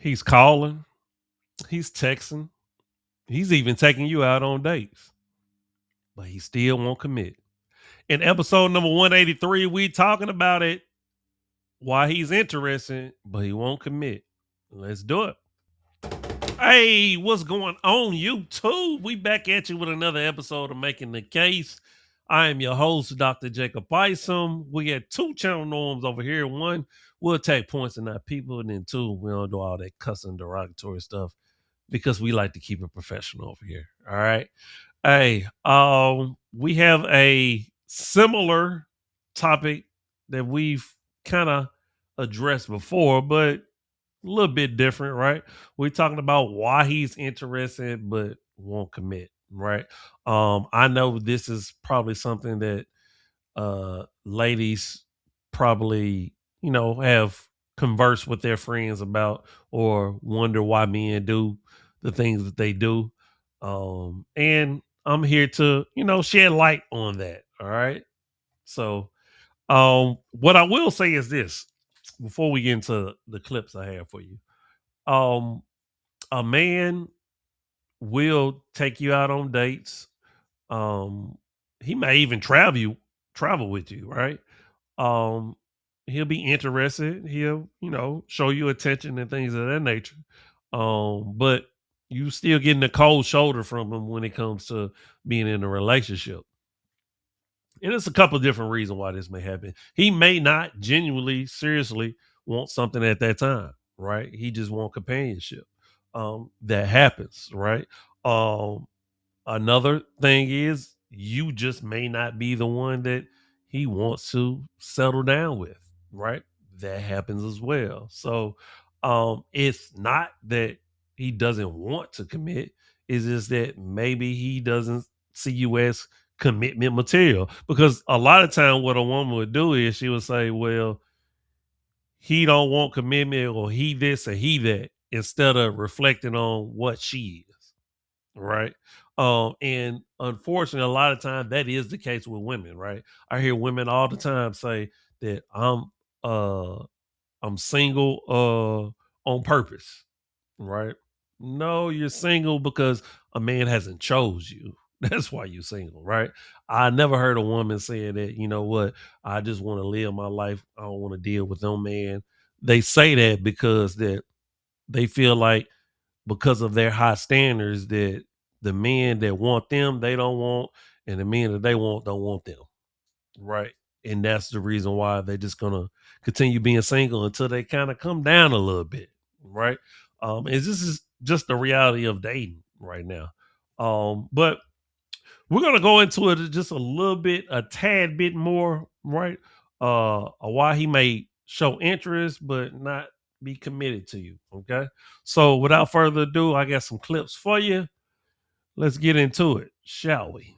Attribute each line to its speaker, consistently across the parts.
Speaker 1: He's calling, he's texting, he's even taking you out on dates, but he still won't commit. In episode number 183, we talking about it. Why he's interested, but he won't commit. Let's do it. Hey, what's going on, YouTube? We back at you with another episode of Making the Case. I am your host, Dr. Jacob Isom. We got two channel norms over here. One, we'll take points in our people, and then two, we don't do all that cussing derogatory stuff because we like to keep it professional over here. All right. Hey, we have a similar topic that we've kind of addressed before, but a little bit different, right? We're talking about why he's interested but won't commit, right? I know this is probably something that ladies probably, have conversed with their friends about or wonder why men do the things that they do. And I'm here to, shed light on that. All right. So what I will say is this before we get into the clips I have for you. Um, a man will take you out on dates. Um, he may even travel with you, right? Um, he'll be interested. He'll, show you attention and things of that nature. But you still getting a cold shoulder from him when it comes to being in a relationship. And it's a couple of different reasons why this may happen. He may not genuinely, seriously want something at that time, right? He just want companionship. That happens, right? Um, Another thing is you just may not be the one that he wants to settle down with, right? That happens as well. So it's not that he doesn't want to commit, it's just that maybe he doesn't see you as commitment material. Because a lot of time what a woman would do is she would say, well, he don't want commitment or he this or he that, instead of reflecting on what she is, right? And unfortunately, a lot of times that is the case with women, right? I hear women all the time say that uh I'm single on purpose, right? No, you're single because a man hasn't chose you. That's why you're single, right? I never heard a woman saying that, you know what, I just want to live my life. I don't want to deal with no man. They say that because that they feel like because of their high standards that the men that want them they don't want, and the men that they want don't want them, right? And that's the reason why they're just gonna continue being single until they kind of come down a little bit, right? And this is just the reality of dating right now. But we're gonna go into it just a little bit, a tad bit more, right? Why he may show interest but not be committed to you. Okay. So without further ado, I got some clips for you. Let's get into it, shall we?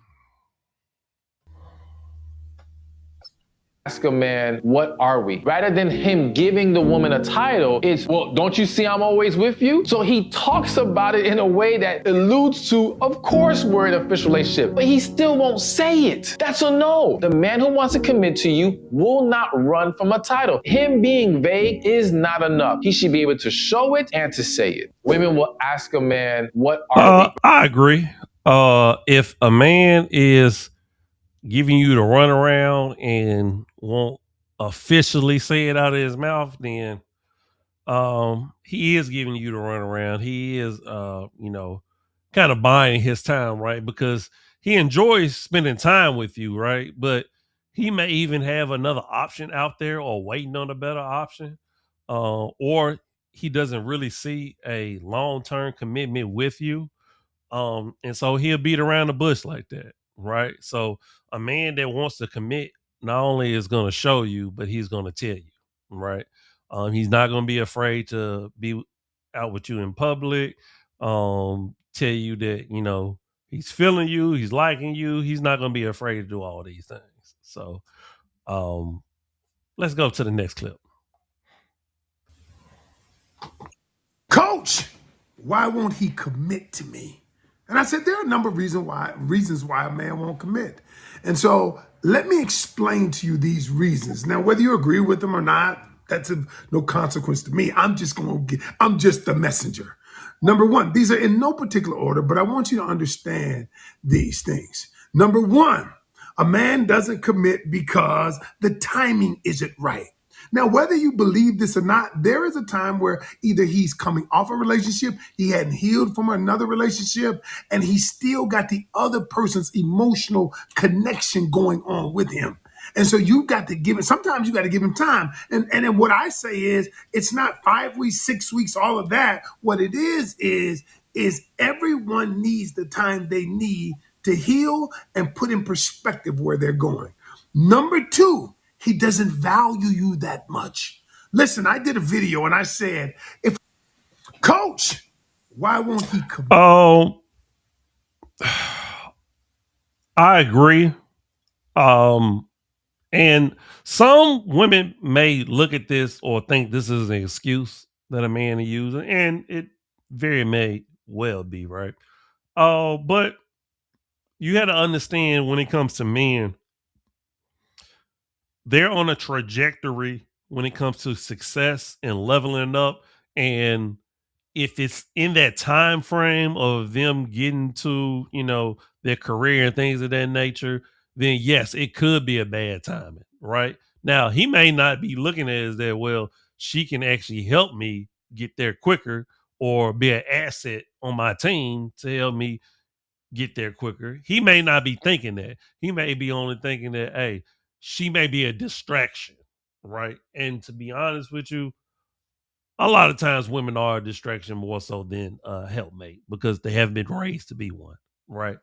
Speaker 2: Ask a man, what are we? Rather than him giving the woman a title, it's, well, don't you see I'm always with you? So he talks about it in a way that alludes to, of course, we're in an official relationship, but he still won't say it. That's a no. The man who wants to commit to you will not run from a title. Him being vague is not enough. He should be able to show it and to say it. Women will ask a man, what are we?
Speaker 1: I agree. If a man is giving you the runaround and won't officially say it out of his mouth, then he is giving you the runaround. He is kind of buying his time, right? Because he enjoys spending time with you, right? But he may even have another option out there or waiting on a better option. Or he doesn't really see a long-term commitment with you. And so he'll beat around the bush like that, right? So a man that wants to commit not only is going to show you, but he's going to tell you, right? He's not going to be afraid to be out with you in public. Tell you that he's feeling you, he's liking you. He's not going to be afraid to do all these things. So um, let's go to the next clip.
Speaker 3: Coach, why won't he commit to me? And I said, there are a number of reasons why a man won't commit. And so let me explain to you these reasons. Now, whether you agree with them or not, That's of no consequence to me. I'm just the messenger. Number one, these are in no particular order, but I want you to understand these things. Number one, a man doesn't commit because the timing isn't right. Now, whether you believe this or not, there is a time where either he's coming off a relationship, he hadn't healed from another relationship, and he still got the other person's emotional connection going on with him. And so you got to give him, sometimes you got to give him time. And then what I say is, it's not 5 weeks, 6 weeks, all of that. What it is everyone needs the time they need to heal and put in perspective where they're going. Number two, he doesn't value you that much. Listen, I did a video and I said, if coach, why won't he come?
Speaker 1: Um, I agree. Um, and some women may look at this or think this is an excuse that a man is using, and it very may well be, right? But you had to understand when it comes to men, they're on a trajectory when it comes to success and leveling up. And if it's in that time frame of them getting to, their career and things of that nature, then yes, it could be a bad timing, right? Now, he may not be looking at it as that, well, she can actually help me get there quicker or be an asset on my team to help me get there quicker. He may not be thinking that. He may be only thinking that, hey, she may be a distraction, right? And to be honest with you, a lot of times women are a distraction more so than a helpmate because they haven't been raised to be one, right?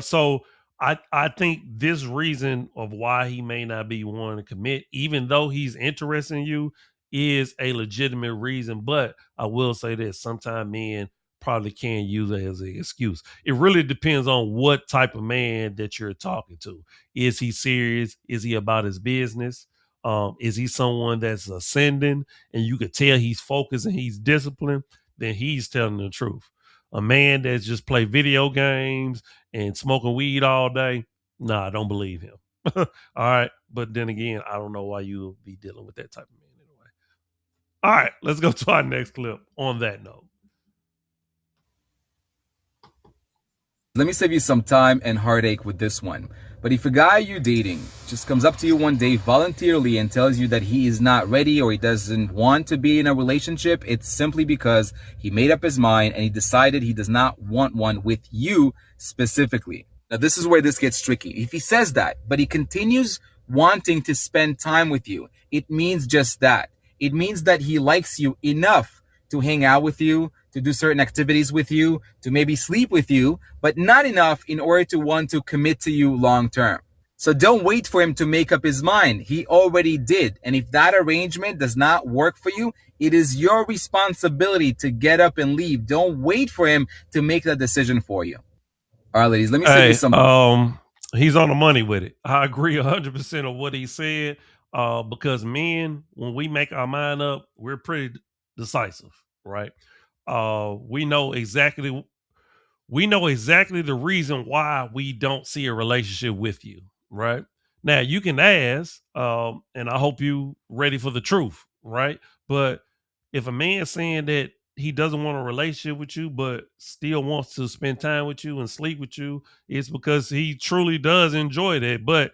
Speaker 1: So I think this reason of why he may not be wanting to commit, even though he's interested in you, is a legitimate reason. But I will say this: sometimes men probably can use it as an excuse. It really depends on what type of man that you're talking to. Is he serious? Is he about his business? Is he someone that's ascending and you could tell he's focused and he's disciplined? Then he's telling the truth. A man that's just play video games and smoking weed all day, nah, I don't believe him. All right. But then again, I don't know why you would be dealing with that type of man anyway. All right, let's go to our next clip on that note.
Speaker 4: Let me save you some time and heartache with this one. But if a guy you're dating just comes up to you one day voluntarily and tells you that he is not ready or he doesn't want to be in a relationship, it's simply because he made up his mind and he decided he does not want one with you specifically. Now, this is where this gets tricky. If he says that, but he continues wanting to spend time with you, it means just that. It means that he likes you enough to hang out with you, to do certain activities with you, to maybe sleep with you, but not enough in order to want to commit to you long term. So don't wait for him to make up his mind. He already did. And if that arrangement does not work for you, it is your responsibility to get up and leave. Don't wait for him to make that decision for you. All right, ladies, let me save you
Speaker 1: Hey,
Speaker 4: some.
Speaker 1: he's on the money with it. I agree 100% of what he said. Because men, when we make our mind up, we're pretty decisive, right? We know exactly the reason why we don't see a relationship with you, right? Now you can ask, and I hope you ready for the truth, right? But if a man's saying that he doesn't want a relationship with you, but still wants to spend time with you and sleep with you, it's because he truly does enjoy that. But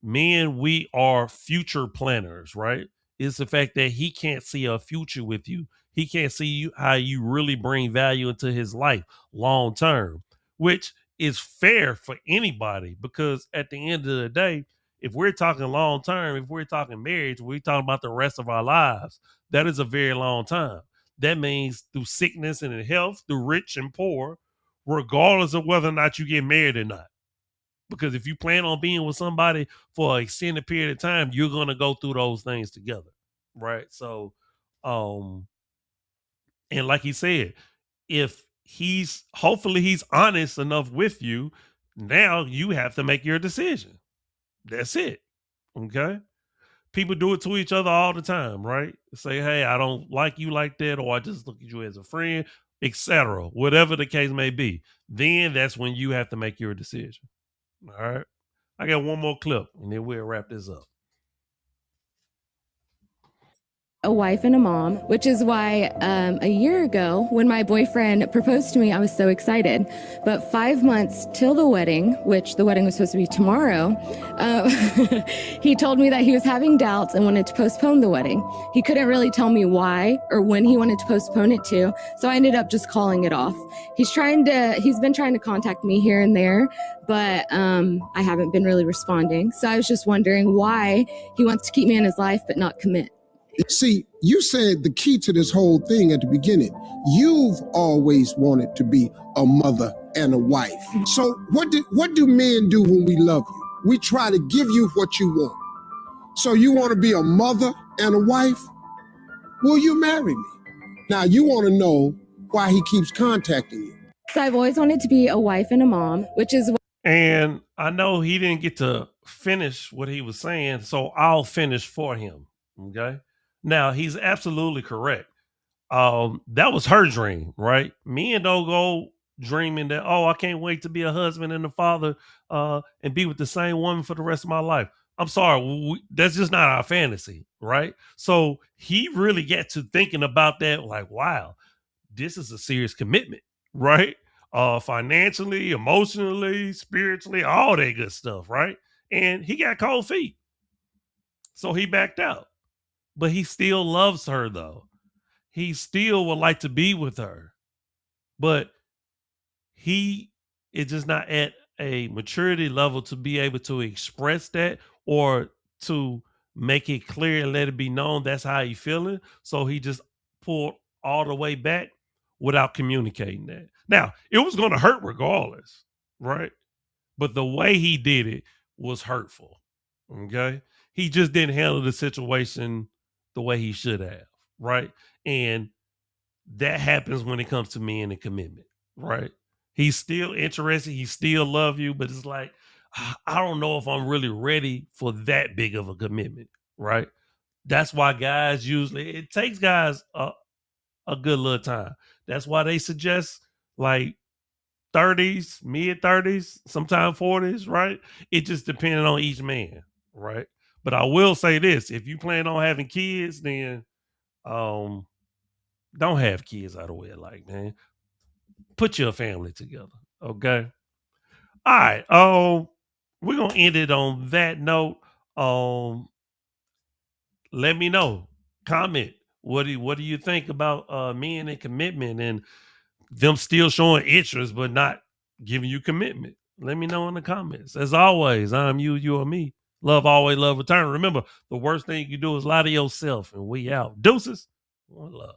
Speaker 1: men, we are future planners, right? It's the fact that he can't see a future with you. He can't see you how you really bring value into his life long term, which is fair for anybody because at the end of the day, if we're talking long term, if we're talking marriage, we're talking about the rest of our lives. That is a very long time. That means through sickness and in health, through rich and poor, regardless of whether or not you get married or not, because if you plan on being with somebody for an extended period of time, you're gonna go through those things together, right? So, um, and like he said, if he's hopefully he's honest enough with you, now you have to make your decision. That's it. Okay. People do it to each other all the time, right? Say, hey, I don't like you like that, or I just look at you as a friend, etc. Whatever the case may be. Then that's when you have to make your decision. All right. I got one more clip and then we'll wrap this up.
Speaker 5: a wife and a mom, which is why a year ago, when my boyfriend proposed to me, I was so excited. But 5 months till the wedding, which the wedding was supposed to be tomorrow, he told me that he was having doubts and wanted to postpone the wedding. He couldn't really tell me why or when he wanted to postpone it to, so I ended up just calling it off. He's been trying to contact me here and there, but I haven't been really responding. So I was just wondering why he wants to keep me in his life but not commit.
Speaker 6: See, you said the key to this whole thing at the beginning. You've always wanted to be a mother and a wife. So what do men do when we love you? We try to give you what you want. So you want to be a mother and a wife? Will you marry me? Now you want to know why he keeps contacting you.
Speaker 5: So I've always wanted to be a wife and a mom, which is...
Speaker 1: And I know he didn't get to finish what he was saying, so I'll finish for him. Okay. Now, he's absolutely correct. That was her dream, right? Men don't go dreaming that, oh, I can't wait to be a husband and a father and be with the same woman for the rest of my life. I'm sorry, that's just not our fantasy, right? So he really got to thinking about that, like, wow, this is a serious commitment, right? Financially, emotionally, spiritually, all that good stuff, right? And he got cold feet. So he backed out. But he still loves her, though. He still would like to be with her. But he is just not at a maturity level to be able to express that or to make it clear and let it be known that's how he feeling. So he just pulled all the way back without communicating that. Now, it was going to hurt regardless, right? But the way he did it was hurtful. Okay. He just didn't handle the situation the way he should have. Right. And that happens when it comes to men and commitment. Right. He's still interested. He still love you, but it's like, I don't know if I'm really ready for that big of a commitment. Right. That's why guys usually, it takes guys a good little time. That's why they suggest like 30s, mid 30s, sometimes 40s, right? It just depending on each man, right? But I will say this: if you plan on having kids, then don't have kids out of wedlock, man. Put your family together, okay? All right. We're gonna end it on that note. Let me know. Comment. What do you think about men and commitment and them still showing interest but not giving you commitment? Let me know in the comments. As always, I'm you are me. Love always, love return. Remember, the worst thing you do is lie to yourself, and we out. Deuces. One love.